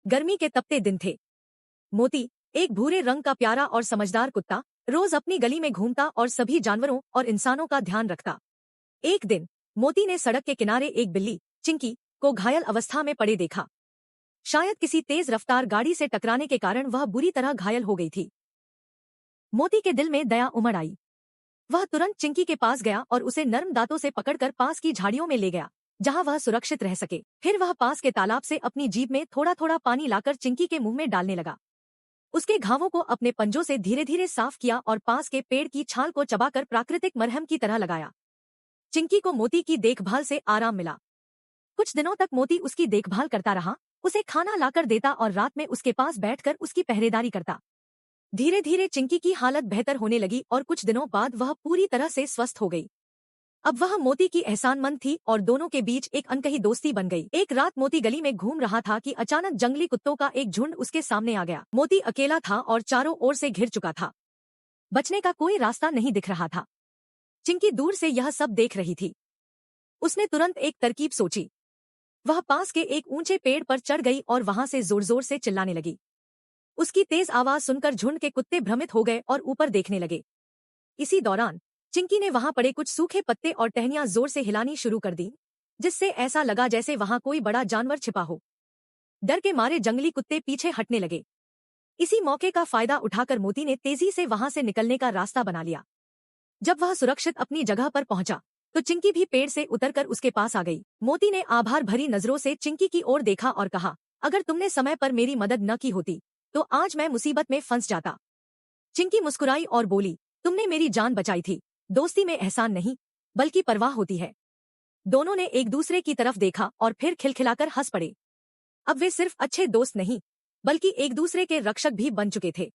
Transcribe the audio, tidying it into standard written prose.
गर्मी के तपते दिन थे। मोती, एक भूरे रंग का प्यारा और समझदार कुत्ता, रोज अपनी गली में घूमता और सभी जानवरों और इंसानों का ध्यान रखता। एक दिन मोती ने सड़क के किनारे एक बिल्ली, चिंकी, को घायल अवस्था में पड़े देखा। शायद किसी तेज रफ्तार गाड़ी से टकराने के कारण वह बुरी तरह घायल हो गई थी। मोती के दिल में दया उमड़ आई। वह तुरंत चिंकी के पास गया और उसे नर्म दांतों से पकड़कर पास की झाड़ियों में ले गया, जहां वह सुरक्षित रह सके। फिर वह पास के तालाब से अपनी जीभ में थोड़ा थोड़ा पानी लाकर चिंकी के मुंह में डालने लगा। उसके घावों को अपने पंजों से धीरे धीरे साफ किया और पास के पेड़ की छाल को चबाकर प्राकृतिक मरहम की तरह लगाया। चिंकी को मोती की देखभाल से आराम मिला। कुछ दिनों तक मोती उसकी देखभाल करता रहा, उसे खाना लाकर देता और रात में उसके पास बैठकर उसकी पहरेदारी करता। धीरे धीरे चिंकी की हालत बेहतर होने लगी और कुछ दिनों बाद वह पूरी तरह से स्वस्थ हो गई। अब वह मोती की एहसानमंद थी और दोनों के बीच एक अनकही दोस्ती बन गई। एक रात मोती गली में घूम रहा था कि अचानक जंगली कुत्तों का एक झुंड उसके सामने आ गया। मोती अकेला था और चारों ओर से घिर चुका था। बचने का कोई रास्ता नहीं दिख रहा था। चिंकी दूर से यह सब देख रही थी। उसने तुरंत एक तरकीब सोची। वह पास के एक ऊंचे पेड़ पर चढ़ गई और वहां से जोर जोर से चिल्लाने लगी। उसकी तेज आवाज सुनकर झुंड के कुत्ते भ्रमित हो गए और ऊपर देखने लगे। इसी दौरान चिंकी ने वहां पड़े कुछ सूखे पत्ते और टहनियां जोर से हिलानी शुरू कर दी, जिससे ऐसा लगा जैसे वहां कोई बड़ा जानवर छिपा हो। डर के मारे जंगली कुत्ते पीछे हटने लगे। इसी मौके का फायदा उठाकर मोती ने तेजी से वहां से निकलने का रास्ता बना लिया। जब वह सुरक्षित अपनी जगह पर पहुंचा तो चिंकी भी पेड़ से उतरकर उसके पास आ गई। मोती ने आभार भरी नजरों से चिंकी की ओर देखा और कहा, अगर तुमने समय पर मेरी मदद न की होती तो आज मैं मुसीबत में फंस जाता। चिंकी मुस्कुराई और बोली, तुमने मेरी जान बचाई थी। दोस्ती में एहसान नहीं बल्कि परवाह होती है। दोनों ने एक दूसरे की तरफ देखा और फिर खिलखिलाकर हंस पड़े। अब वे सिर्फ अच्छे दोस्त नहीं बल्कि एक दूसरे के रक्षक भी बन चुके थे।